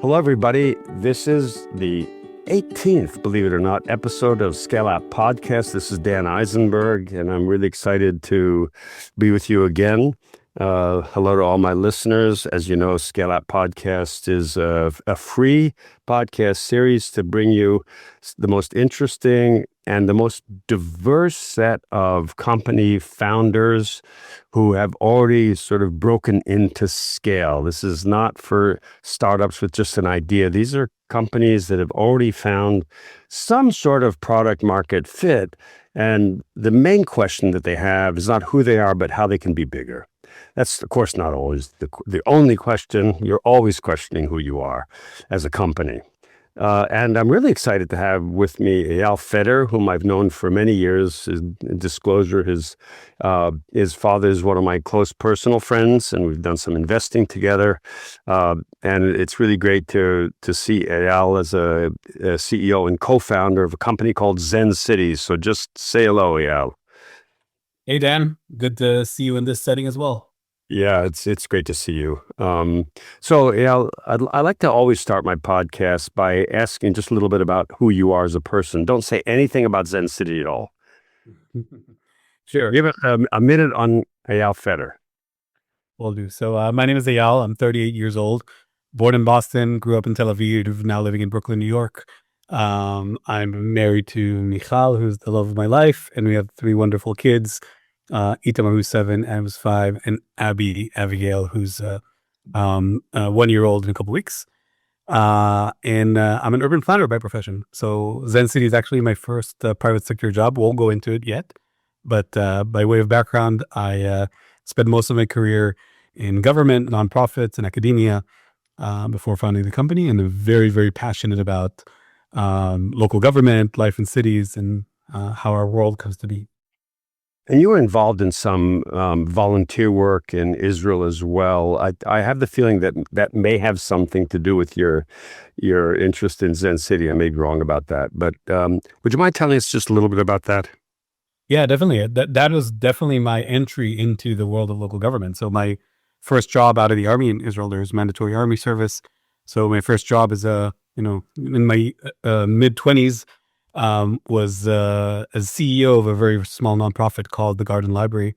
Hello, everybody. This is the 18th, believe it or not, episode of ScaleApp Podcasts. This is Dan Eisenberg, and I'm really excited to be with you again. Hello to all my listeners. As you know, ScaleApp Podcast is a free podcast series to bring you the most interesting and the most diverse set of company founders who have already sort of broken into scale. This is not for startups with just an idea. These are companies that have already found some sort of product market fit. And the main question that they have is not who they are, but how they can be bigger. That's, of course, not always the only question. You're always questioning who you are as a company. And I'm really excited to have with me Eyal Feder, whom I've known for many years. In disclosure, his father is one of my close personal friends, and we've done some investing together. And it's really great to see Eyal as a CEO and co-founder of a company called Zencity. So just say hello, Eyal. Hey, Dan. Good to see you in this setting as well. Yeah, it's great to see you. So, Eyal, I like to always start my podcast by asking just a little bit about who you are as a person. Don't say anything about Zencity at all. Sure. Give it a minute on Eyal Feder. Will do. So my name is Eyal. I'm 38 years old, born in Boston, grew up in Tel Aviv, now living in Brooklyn, New York. I'm married to Michal, who's the love of my life, and we have three wonderful kids. Itamar, who's 7, and who's 5, and Abigail, who's 1 year old in a couple weeks. And I'm an urban planner by profession. So Zencity is actually my first private sector job. Won't go into it yet, but by way of background, I spent most of my career in government, nonprofits, and academia before founding the company, and I'm very, very passionate about local government, life in cities, and how our world comes to be. And you were involved in some volunteer work in Israel as well. I have the feeling that may have something to do with your interest in Zencity. I may be wrong about that, but would you mind telling us just a little bit about that? Yeah, definitely. That was definitely my entry into the world of local government. So my first job out of the army in Israel, there's mandatory army service. So my first job is in my mid-20s. Was as CEO of a very small nonprofit called the Garden Library,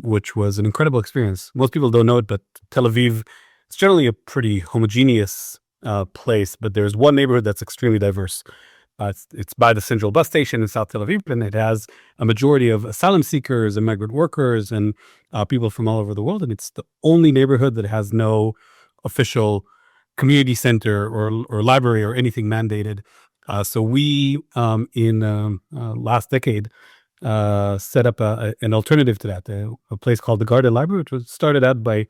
which was an incredible experience. Most people don't know it, but Tel Aviv is generally a pretty homogeneous place, but there's one neighborhood that's extremely diverse. It's by the central bus station in South Tel Aviv, and it has a majority of asylum seekers and migrant workers and people from all over the world. And it's the only neighborhood that has no official community center or library or anything mandated. So we, in last decade, set up an alternative to that, a place called the Garden Library, which was started out by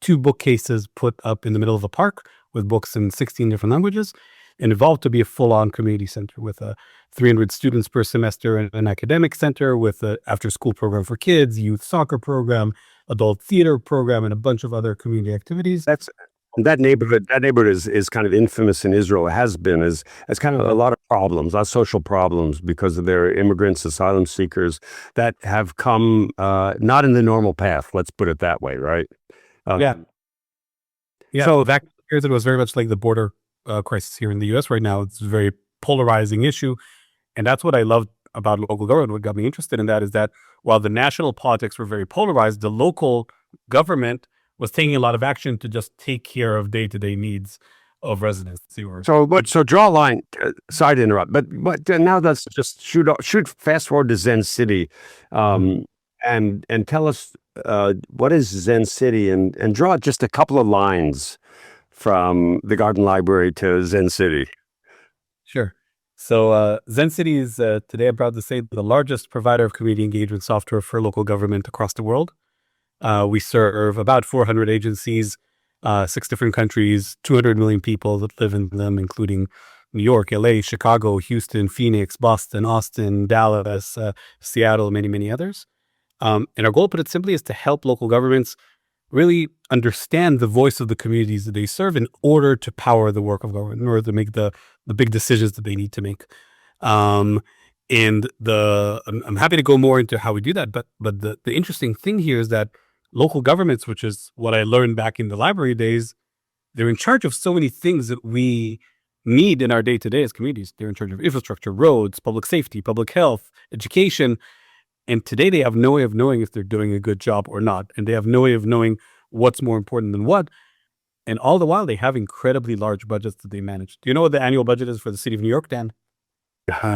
2 bookcases put up in the middle of a park with books in 16 different languages, and evolved to be a full-on community center with 300 students per semester and an academic center with an after-school program for kids, youth soccer program, adult theater program, and a bunch of other community activities. That neighborhood is kind of infamous in Israel. It has been as kind of a lot of problems, a lot of social problems, because of their immigrants, asylum seekers that have come not in the normal path. Let's put it that way, right? Yeah. So back years, it was very much like the border crisis here in the U.S. right now. It's a very polarizing issue, and that's what I loved about local government. What got me interested in that is that while the national politics were very polarized, the local government was taking a lot of action to just take care of day-to-day needs of residents. So draw a line. Sorry to interrupt, but now let's just shoot fast forward to Zencity, and tell us what is Zencity, and draw just a couple of lines from the Garden Library to Zencity. Sure. So Zencity is today, I'm proud to say, the largest provider of community engagement software for local government across the world. We serve about 400 agencies, 6 different countries, 200 million people that live in them, including New York, LA, Chicago, Houston, Phoenix, Boston, Austin, Dallas, Seattle, many, many others. And our goal, put it simply, is to help local governments really understand the voice of the communities that they serve in order to power the work of government, in order to make the big decisions that they need to make. I'm happy to go more into how we do that, but the interesting thing here is that local governments, which is what I learned back in the library days, they're in charge of so many things that we need in our day-to-day as communities. They're in charge of infrastructure, roads, public safety, public health, education. And today they have no way of knowing if they're doing a good job or not. And they have no way of knowing what's more important than what. And all the while, they have incredibly large budgets that they manage. Do you know what the annual budget is for the city of New York, Dan?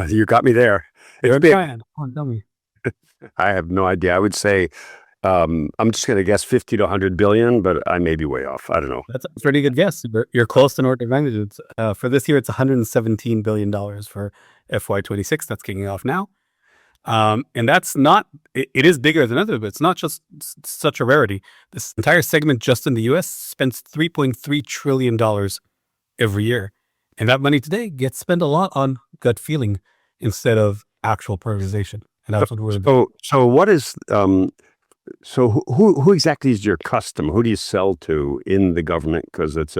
You got me there. You're It's big. Come on, tell me. I have no idea. I would say, I'm just going to guess 50 to 100 billion, but I may be way off. I don't know. That's a pretty good guess. You're close to order of magnitude. For this year, it's $117 billion for FY26. That's kicking off now. And that's not, it is bigger than others, but it's not just such a rarity. This entire segment just in the US spends $3.3 trillion every year. And that money today gets spent a lot on gut feeling instead of actual prioritization. And that's what we're doing. So what is, so who exactly is your customer? Who do you sell to in the government? Because it's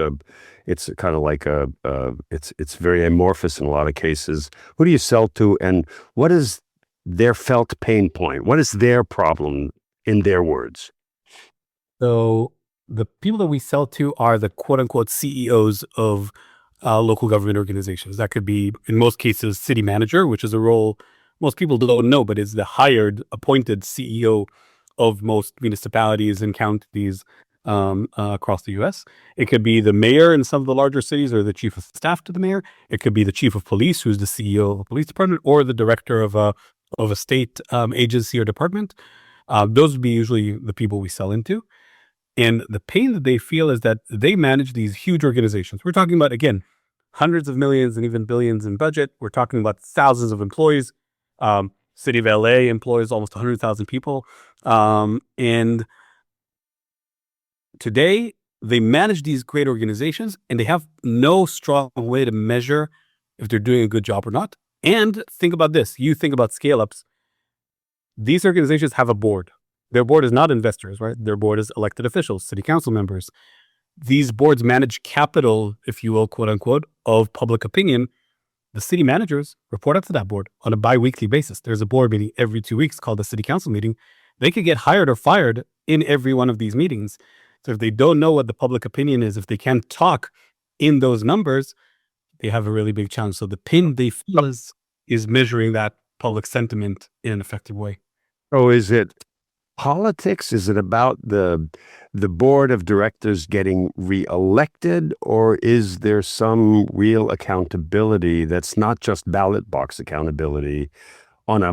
kind of like it's very amorphous in a lot of cases. Who do you sell to, and what is their felt pain point? What is their problem in their words? So the people that we sell to are the quote unquote CEOs of local government organizations. That could be, in most cases, city manager, which is a role most people don't know, but is the hired, appointed CEO of most municipalities and counties across the U.S. It could be the mayor in some of the larger cities, or the chief of staff to the mayor. It could be the chief of police, who's the CEO of a police department, or the director of a state agency or department. Those would be usually the people we sell into. And the pain that they feel is that they manage these huge organizations. We're talking about, again, hundreds of millions and even billions in budget. We're talking about thousands of employees. City of LA employs almost 100,000 people. And today they manage these great organizations, and they have no strong way to measure if they're doing a good job or not. And think about this. You think about scale-ups. These organizations have a board. Their board is not investors, right? Their board is elected officials, city council members. These boards manage capital, if you will, quote unquote, of public opinion. The city managers report up to that board on a bi-weekly basis. There's a board meeting every 2 weeks called the city council meeting. They could get hired or fired in every one of these meetings. So if they don't know what the public opinion is, if they can't talk in those numbers, they have a really big challenge. So the pain they feel is measuring that public sentiment in an effective way. Oh, is it politics? Is it about the board of directors getting reelected, or is there some real accountability that's not just ballot box accountability on a,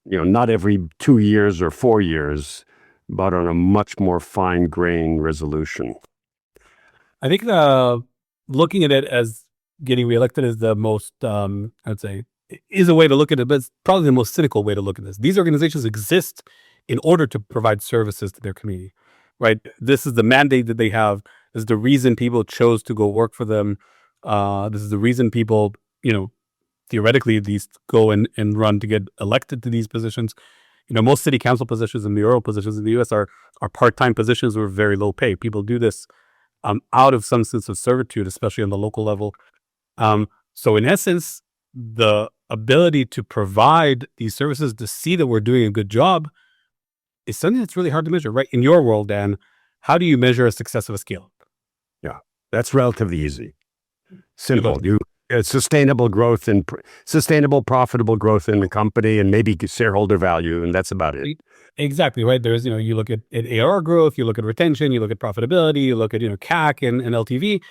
not every 2 years or 4 years, but on a much more fine-grained resolution? I think looking at it as getting reelected is the most, I'd say, is a way to look at it, but it's probably the most cynical way to look at this. These organizations exist in order to provide services to their community, right? This is the mandate that they have. This is the reason people chose to go work for them. This is the reason people, theoretically, these go and run to get elected to these positions. Most city council positions and mayoral positions in the U.S. are part-time positions with very low pay. People do this out of some sense of servitude, especially on the local level. So in essence, the ability to provide these services, to see that we're doing a good job, is something that's really hard to measure, right? In your world, Dan, how do you measure a success of a scale? Yeah, that's relatively easy. Simple. Sustainable growth and sustainable, profitable growth in the company, and maybe shareholder value, and that's about it. Exactly, right? There's, you look at ARR growth, you look at retention, you look at profitability, you look at, CAC and LTV.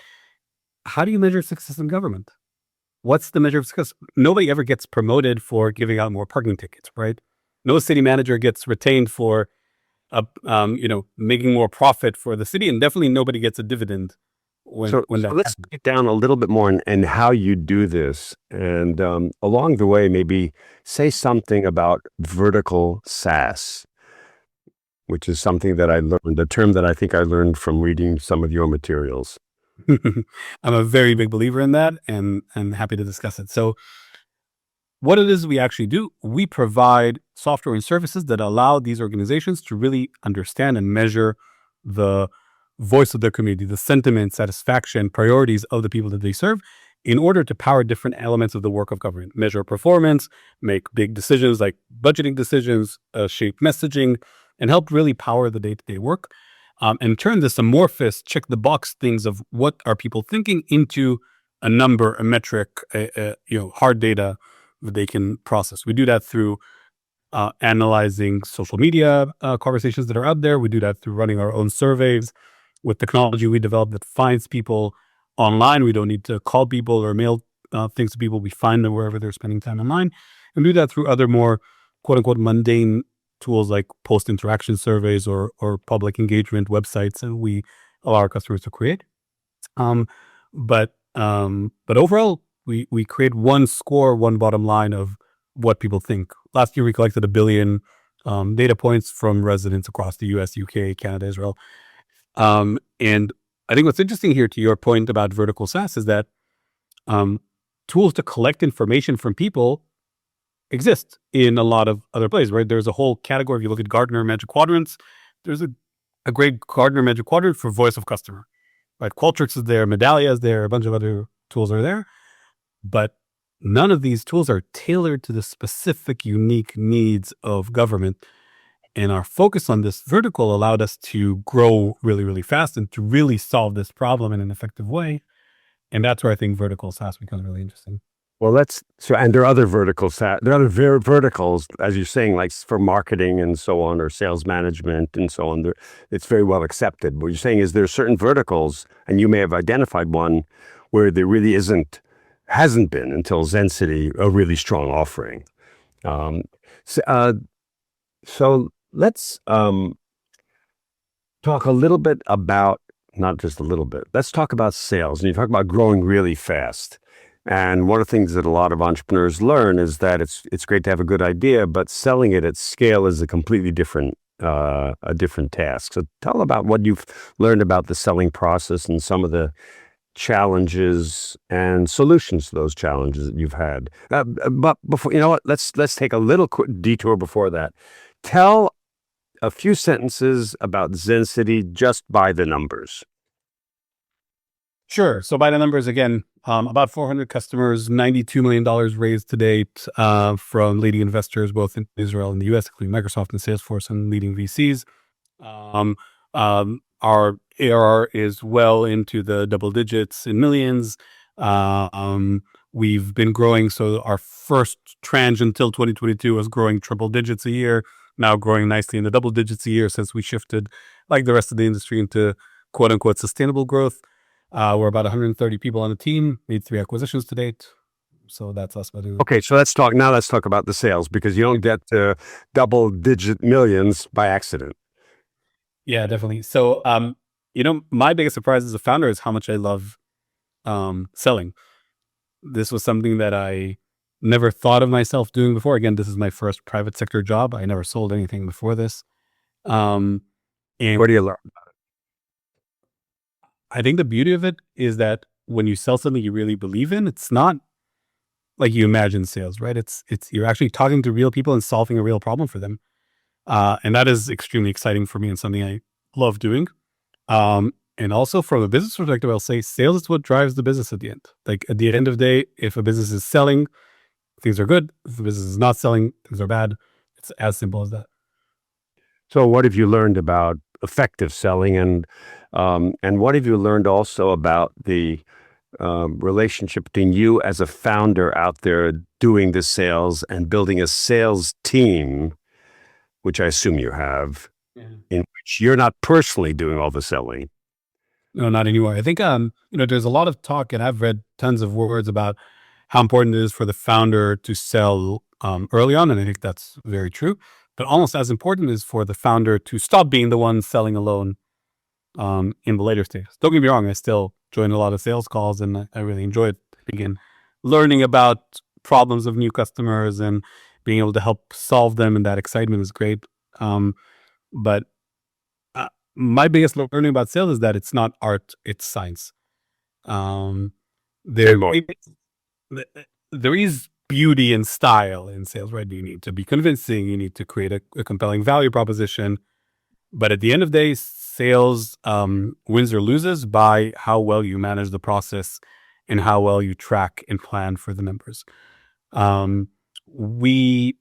How do you measure success in government? What's the measure of success? Nobody ever gets promoted for giving out more parking tickets, right? No city manager gets retained for, making more profit for the city, and definitely nobody gets a dividend when that let's get down a little bit more in how you do this, and along the way, maybe say something about vertical SaaS, which is something that I learned, the term that I think I learned from reading some of your materials. I'm a very big believer in that, and I'm happy to discuss it. So what it is we actually do, we provide software and services that allow these organizations to really understand and measure the voice of their community, the sentiment, satisfaction, priorities of the people that they serve, in order to power different elements of the work of government, measure performance, make big decisions like budgeting decisions, shape messaging, and help really power the day-to-day work. and turn this amorphous, check the box things of what are people thinking into a number, a metric, hard data that they can process. We do that through analyzing social media conversations that are out there. We do that through running our own surveys with technology we developed that finds people online. We don't need to call people or mail things to people. We find them wherever they're spending time online, and do that through other more quote unquote mundane tools like post interaction surveys or public engagement websites that we allow our customers to create. But overall, we create one score, one bottom line of what people think. Last year, we collected 1 billion data points from residents across the US, UK, Canada, Israel. And I think what's interesting here, to your point about vertical SaaS, is that tools to collect information from people exist in a lot of other places, right? There's a whole category. If you look at Gartner Magic Quadrants, there's a great Gartner Magic Quadrant for voice of customer, right? Qualtrics is there, Medallia is there, a bunch of other tools are there, but none of these tools are tailored to the specific, unique needs of government. And our focus on this vertical allowed us to grow really, really fast and to really solve this problem in an effective way. And that's where I think vertical SaaS becomes really interesting. Well, and there are other verticals. There are other verticals, as you're saying, like for marketing and so on, or sales management and so on. It's very well accepted. What you're saying is there are certain verticals, and you may have identified one where there really hasn't been until Zencity, a really strong offering. So let's talk a little bit about, not just a little bit, let's talk about sales. And you talk about growing really fast. And one of the things that a lot of entrepreneurs learn is that it's great to have a good idea, but selling it at scale is a completely different task. So tell about what you've learned about the selling process and some of the challenges and solutions to those challenges that you've had. But before, let's take a little quick detour before that. Tell a few sentences about Zencity just by the numbers. Sure. So by the numbers, again, about 400 customers, $92 million raised to date from leading investors, both in Israel and the US, including Microsoft and Salesforce and leading VCs. Our ARR is well into the double digits in millions. We've been growing. So our first tranche until 2022 was growing triple digits a year, now growing nicely in the double digits a year since we shifted, like the rest of the industry, into quote unquote sustainable growth. We're about 130 people on the team, made 3 acquisitions to date. So that's us. Okay, so let's talk about the sales, because you don't get to double digit millions by accident. Yeah, definitely. So, my biggest surprise as a founder is how much I love selling. This was something that I never thought of myself doing before. Again, this is my first private sector job. I never sold anything before this. And what do you learn? I think the beauty of it is that when you sell something you really believe in, it's not like you imagine sales, right? It's you're actually talking to real people and solving a real problem for them. And that is extremely exciting for me and something I love doing. And also from a business perspective, I'll say sales is what drives the business at the end. Like at the end of the day, if a business is selling, things are good. If a business is not selling, things are bad. It's as simple as that. So what have you learned about effective selling, and what have you learned also about the relationship between you as a founder out there doing the sales and building a sales team, which I assume you have, in which you're not personally doing all the selling? No, not anymore. I think, there's a lot of talk, and I've read tons of words about how important it is for the founder to sell early on. And I think that's very true. But almost as important is for the founder to stop being the one selling alone in the later stages. Don't get me wrong, I still join a lot of sales calls and I really enjoy it. Again, learning about problems of new customers and being able to help solve them, and that excitement is great. But my biggest learning about sales is that it's not art, it's science. There is beauty and style in sales, right? You need to be convincing, you need to create a compelling value proposition. But at the end of the day, sales wins or loses by how well you manage the process and how well you track and plan for the numbers. When we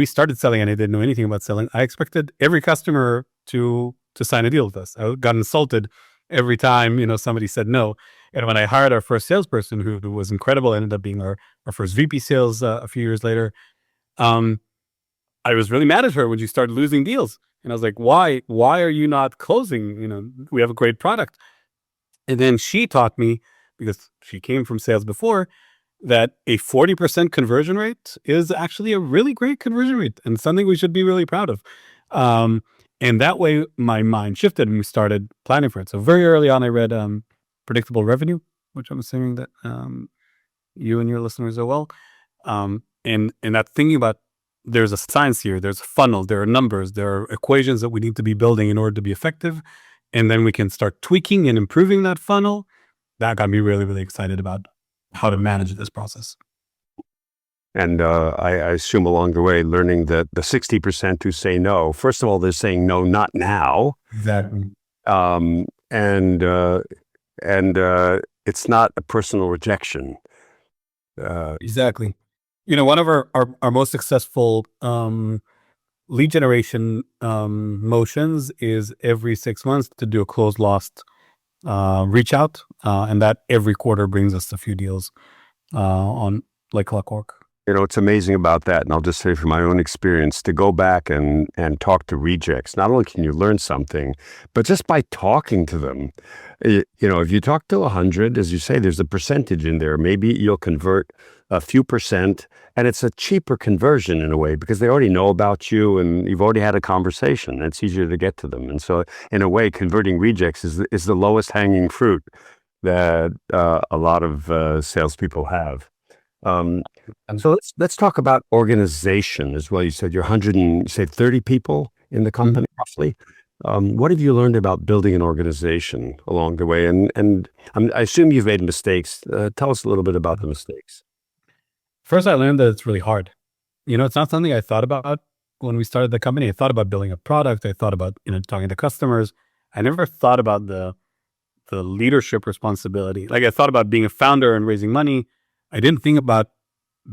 started selling and I didn't know anything about selling, I expected every customer to to sign a deal with us. I got insulted every time, somebody said no. And when I hired our first salesperson, who was incredible, ended up being our first VP sales a few years later. I was really mad at her when she started losing deals. And I was like, why are you not closing? We have a great product. And then she taught me, because she came from sales before, that a 40% conversion rate is actually a really great conversion rate and something we should be really proud of. And that way my mind shifted and we started planning for it. So very early on, I read Predictable Revenue, which I'm assuming that you and your listeners are well. And that thinking about, there's a science here, there's a funnel, there are numbers, there are equations that we need to be building in order to be effective. And then we can start tweaking and improving that funnel. That got me really, really excited about how to manage this process. And I assume along the way, learning that the 60% who say no, first of all, they're saying no, not now. Exactly. And it's not a personal rejection. Exactly. One of our most successful lead generation motions is every 6 months to do a closed lost reach out, and that every quarter brings us a few deals on like clockwork. It's amazing about that. And I'll just say from my own experience, to go back and talk to rejects, not only can you learn something, but just by talking to them, if you talk to 100, as you say, there's a percentage in there. Maybe you'll convert a few percent, and it's a cheaper conversion in a way because they already know about you and you've already had a conversation. It's easier to get to them. And so in a way, converting rejects is the lowest hanging fruit that a lot of salespeople have. And so let's talk about organization as well. You said you're 130 people in the company, roughly. What have you learned about building an organization along the way? And I assume you've made mistakes. Tell us a little bit about the mistakes. First, I learned that it's really hard. It's not something I thought about when we started the company. I thought about building a product. I thought about, talking to customers. I never thought about the leadership responsibility. Like I thought about being a founder and raising money. I didn't think about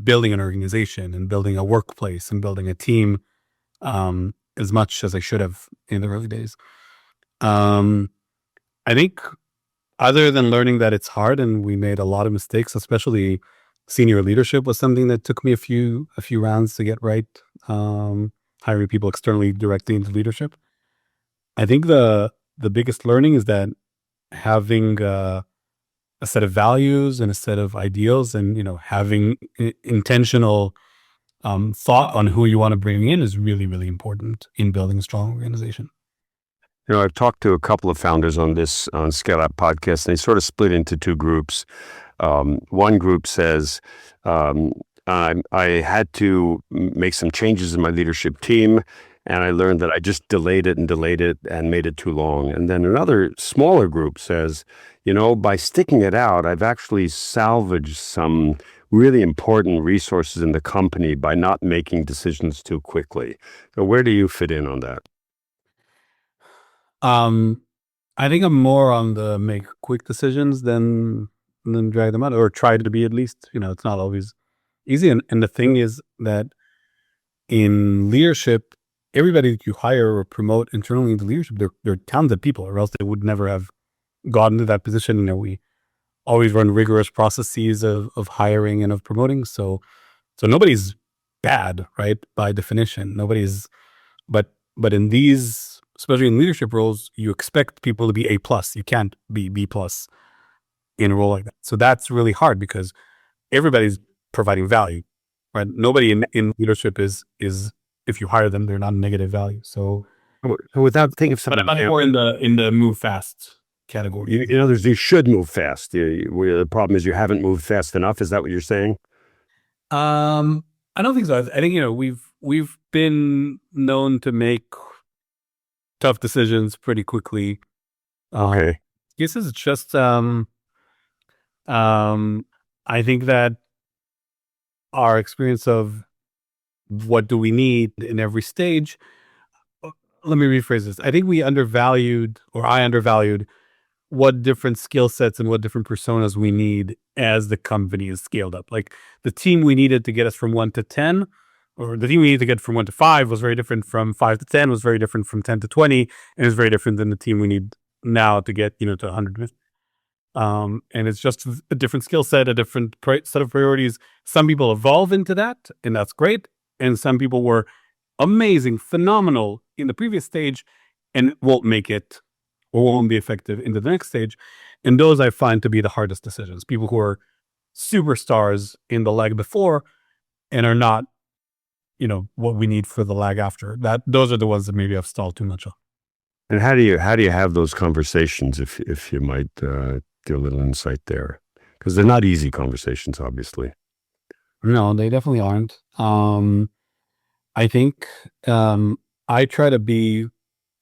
building an organization and building a workplace and building a team as much as I should have in the early days. I think other than learning that it's hard and we made a lot of mistakes, especially senior leadership was something that took me a few rounds to get right. Hiring people externally directly into leadership. I think the biggest learning is that having a set of values and a set of ideals and, having intentional thought on who you want to bring in is really, really important in building a strong organization. I've talked to a couple of founders on ScaleApp Podcasts, and they sort of split into two groups. One group says, I had to make some changes in my leadership team, and I learned that I just delayed it and made it too long. And then another smaller group says, by sticking it out, I've actually salvaged some really important resources in the company by not making decisions too quickly. So where do you fit in on that? I think I'm more on the make quick decisions than drag them out, or try to be at least. It's not always easy. And the thing is that in leadership, everybody that you hire or promote internally into leadership, they're talented people, or else they would never have gotten to that position. We always run rigorous processes of hiring and of promoting. So nobody's bad, right? By definition, nobody's, but in these, especially in leadership roles, you expect people to be A+. You can't be B+ in a role like that. So that's really hard because everybody's providing value, right? Nobody in leadership is, if you hire them, they're not a negative value. So without thinking of something, but I'm more in the move fast category. You should move fast. The problem is you haven't moved fast enough. Is that what you're saying? I don't think so. I think we've been known to make tough decisions pretty quickly. Okay. I guess it's just I think that our experience of what do we need in every stage. Let me rephrase this. I think I undervalued what different skill sets and what different personas we need as the company is scaled up. Like the team we needed to get us from 1 to 10 or the team we need to get from 1 to 5 was very different from 5 to 10, was very different from 10 to 20, and is very different than the team we need now to get, to 100. And it's just a different skill set, a different set of priorities. Some people evolve into that, and that's great. And some people were amazing, phenomenal in the previous stage and won't make it or won't be effective into the next stage. And those I find to be the hardest decisions. People who are superstars in the leg before and are not, what we need for the lag after. Those are the ones that maybe I've stalled too much on. And how do you have those conversations, if you might give a little insight there? Because they're not easy conversations, obviously. No, they definitely aren't. I think I try to be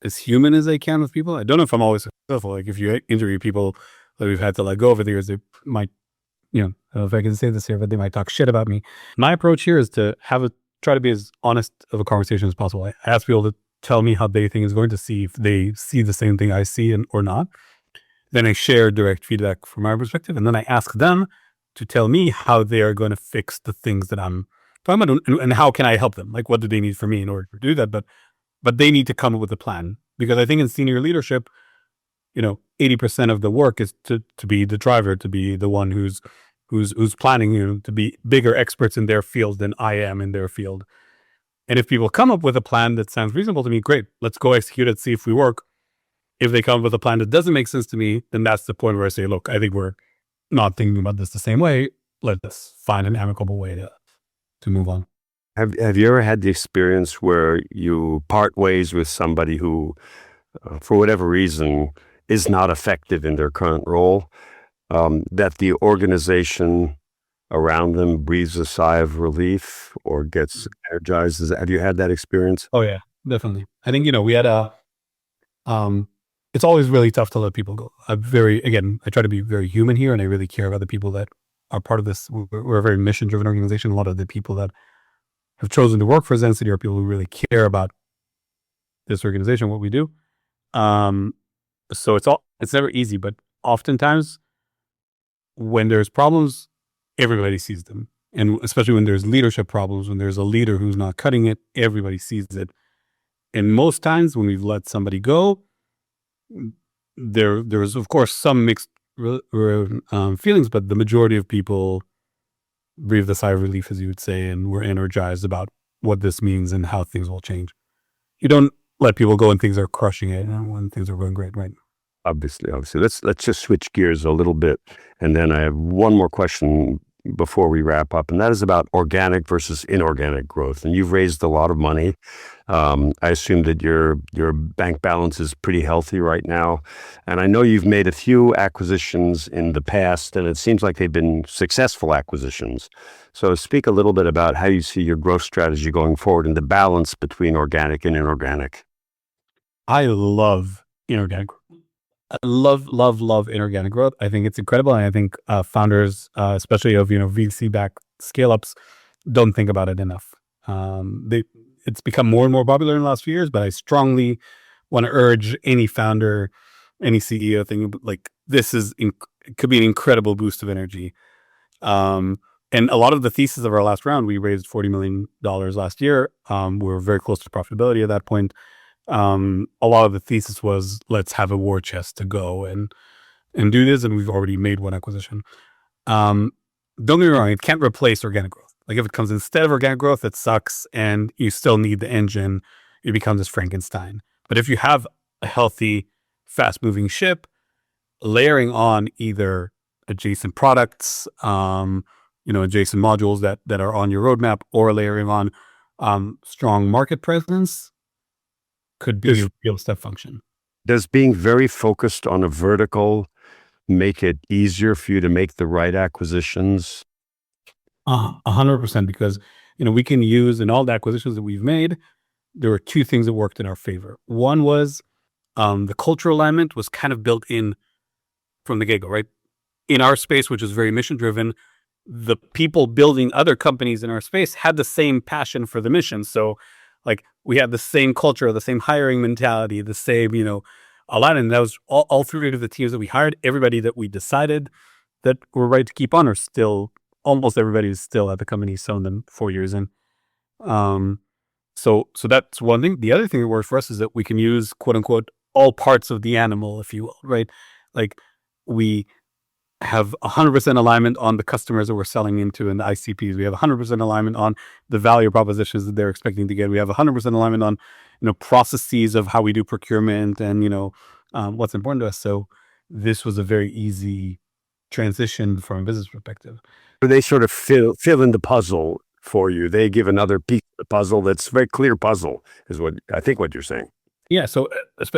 as human as I can with people. I don't know if I'm always successful. Like if you interview people that we've had to let go over the years, they might, I don't know if I can say this here, but they might talk shit about me. My approach here is to try to be as honest of a conversation as possible. I ask people to tell me how they think is going to see if they see the same thing I see or not. Then I share direct feedback from my perspective, and then I ask them to tell me how they are going to fix the things that I'm talking about, and how can I help them? Like, what do they need from me in order to do that? But they need to come up with a plan, because I think in senior leadership, 80% of the work is to be the driver, to be the one who's planning, to be bigger experts in their field than I am in their field. And if people come up with a plan that sounds reasonable to me, great, let's go execute it, see if we work. If they come up with a plan that doesn't make sense to me, then that's the point where I say, look, I think we're not thinking about this the same way. Let's find an amicable way to move on. Have you ever had the experience where you part ways with somebody who, for whatever reason, is not effective in their current role, that the organization around them breathes a sigh of relief or gets energized? Have you had that experience? Oh yeah, definitely. I think, we had it's always really tough to let people go. I try to be very human here, and I really care about the people that are part of this. We're a very mission-driven organization. A lot of the people that have chosen to work for Zencity are people who really care about this organization, what we do. So it's never easy, but oftentimes when there's problems, everybody sees them. And especially when there's leadership problems, when there's a leader who's not cutting it, everybody sees it. And most times when we've let somebody go, there was, of course, some mixed feelings, but the majority of people breathed a sigh of relief, as you would say, and were energized about what this means and how things will change. You don't let people go when things are crushing it, and when things are going great, right? Obviously. Let's just switch gears a little bit, and then I have one more question before we wrap up, and that is about organic versus inorganic growth. And you've raised a lot of money. I assume that your bank balance is pretty healthy right now, and I know you've made a few acquisitions in the past, and it seems like they've been successful acquisitions. So speak a little bit about how you see your growth strategy going forward and the balance between organic and inorganic. I love inorganic growth. I love inorganic growth. I think it's incredible. And I think founders, especially of, VC-backed scale-ups, don't think about it enough. It's become more and more popular in the last few years, but I strongly want to urge any founder, any CEO thing, like this it could be an incredible boost of energy. And a lot of the thesis of our last round, we raised $40 million last year. We were very close to profitability at that point. A lot of the thesis was, let's have a war chest to go and do this, and we've already made one acquisition. Don't get me wrong, it can't replace organic growth. Like if it comes instead of organic growth, it sucks, and you still need the engine. It becomes this Frankenstein. But if you have a healthy, fast-moving ship, layering on either adjacent products, adjacent modules that are on your roadmap, or layering on strong market presence, could be a real step function. Does being very focused on a vertical make it easier for you to make the right acquisitions? 100%, because we can use, in all the acquisitions that we've made, there were two things that worked in our favor. One was the cultural alignment was kind of built in from the get-go, right? In our space, which is very mission-driven, the people building other companies in our space had the same passion for the mission. So like we had the same culture, the same hiring mentality, the same, a lot. And that was all three of the teams that we hired. Everybody that we decided that we're right to keep on are still, almost everybody is still at the company, some of them 4 years in. So that's one thing. The other thing that works for us is that we can use quote unquote all parts of the animal, if you will, right? Like we have 100% alignment on the customers that we're selling into and the ICPs. We have 100% alignment on the value propositions that they're expecting to get. We have 100% alignment on, processes of how we do procurement and, what's important to us. So this was a very easy transition from a business perspective. They sort of fill in the puzzle for you. They give another piece of the puzzle that's a very clear puzzle, is what I think what you're saying. Yeah. So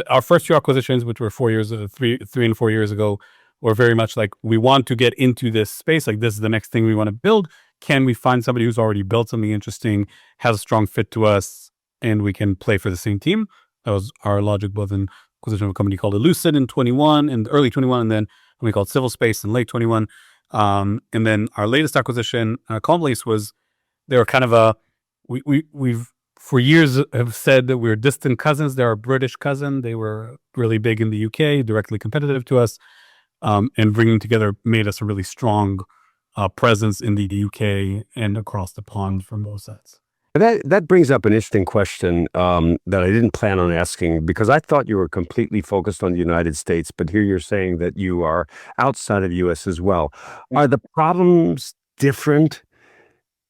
our first two acquisitions, which were 4 years, 3 and 4 years ago, were very much like, we want to get into this space. Like, this is the next thing we want to build. Can we find somebody who's already built something interesting, has a strong fit to us, and we can play for the same team? That was our logic, both in acquisition of a company called Elucid in 21, in early 21, and then we called Civil Space in late 21. And then our latest acquisition, Complace, was, they were kind of a, we've for years have said that we're distant cousins. They're a British cousin. They were really big in the UK, directly competitive to us. And bringing together made us a really strong presence in the UK and across the pond from both sides. That brings up an interesting question that I didn't plan on asking, because I thought you were completely focused on the United States, but here you're saying that you are outside of the U.S. as well. Are the problems different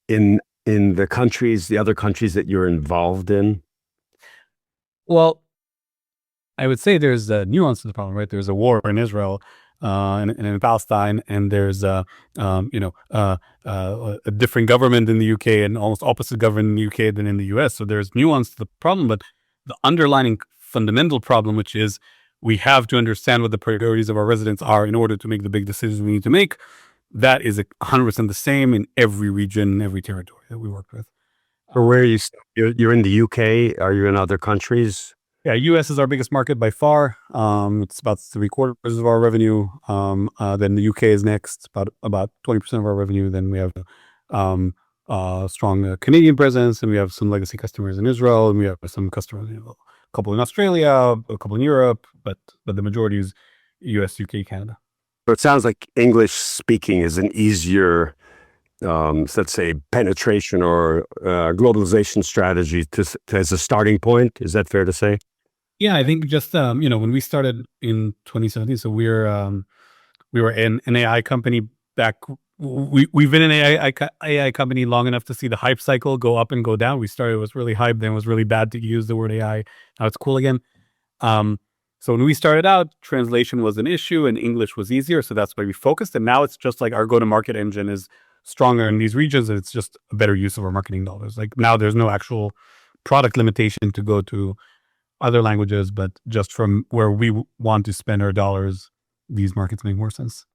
in the other countries that you're involved in? Well, I would say there's a nuance to the problem, right? There's a war in Israel and in Palestine, and there's a different government in the UK and almost opposite government in the UK than in the US. So there's nuance to the problem, but the underlying fundamental problem, which is we have to understand what the priorities of our residents are in order to make the big decisions we need to make, that is 100% the same in every region, every territory that we work with. Or where are you? You're in the UK. Are you in other countries? Yeah, US is our biggest market by far. It's about 3/4 of our revenue. Then the UK is next, about 20% of our revenue. Then we have strong Canadian presence, and we have some legacy customers in Israel, and we have some customers, a couple in Australia, a couple in Europe, but the majority is US, UK, Canada. So it sounds like English speaking is an easier, let's say, penetration or globalization strategy as a starting point. Is that fair to say? Yeah, I think just when we started in 2017, so we were in an AI company back. We've been an AI company long enough to see the hype cycle go up and go down. We started, it was really hype, then it was really bad to use the word AI. Now it's cool again. So when we started out, translation was an issue and English was easier, so that's why we focused. And now it's just like our go-to-market engine is stronger in these regions, and it's just a better use of our marketing dollars. Like, now there's no actual product limitation to go to other languages, but just from where we want to spend our dollars, these markets make more sense.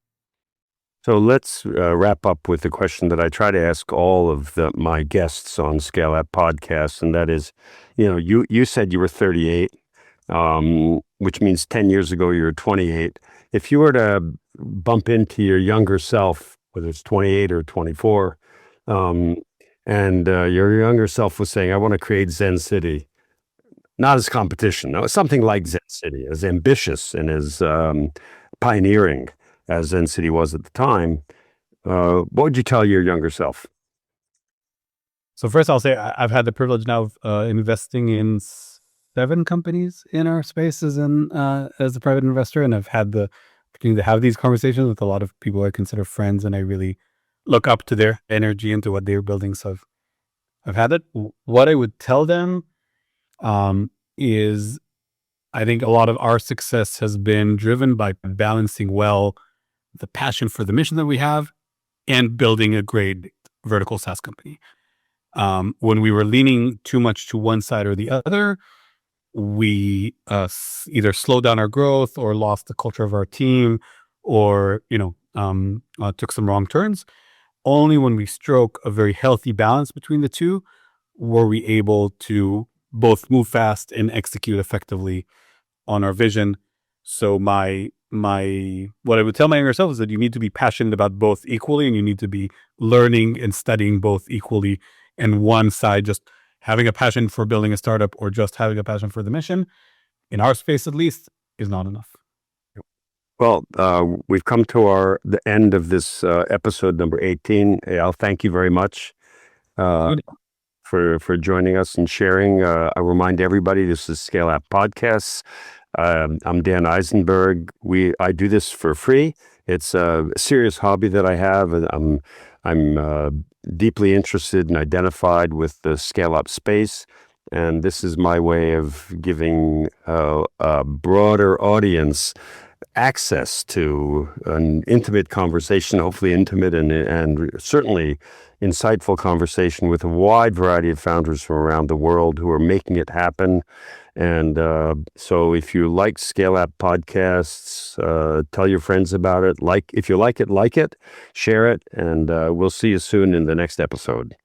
So let's wrap up with the question that I try to ask all of my guests on ScaleApp Podcasts, and that is, you said you were 38, which means 10 years ago you were 28. If you were to bump into your younger self, whether it's 28 or 24, and your younger self was saying, I want to create Zencity, not as competition, no, something like Zencity, as ambitious and as pioneering as Zencity was at the time, what would you tell your younger self? So first, I'll say I've had the privilege now of investing in 7 companies in our space as a private investor, and I've had the opportunity to have these conversations with a lot of people I consider friends, and I really look up to their energy and to what they're building. So I've had it. What I would tell them is, I think a lot of our success has been driven by balancing well the passion for the mission that we have and building a great vertical SaaS company. When we were leaning too much to one side or the other, we either slowed down our growth or lost the culture of our team, or took some wrong turns. Only when we struck a very healthy balance between the two were we able to both move fast and execute effectively on our vision. So what I would tell my younger self is that you need to be passionate about both equally, and you need to be learning and studying both equally. And one side, just having a passion for building a startup or just having a passion for the mission, in our space at least, is not enough. Well, we've come to the end of this episode number 18. Eyal, thank you very much. for joining us and sharing. I remind everybody, this is ScaleApp Podcasts. I'm Dan Eisenberg. I do this for free. It's a serious hobby that I have. And I'm deeply interested and identified with the scale-up space. And this is my way of giving a broader audience access to an intimate conversation, hopefully intimate and certainly insightful conversation with a wide variety of founders from around the world who are making it happen. And so if you like ScaleApp Podcasts, tell your friends about it. If you like it, share it. And we'll see you soon in the next episode.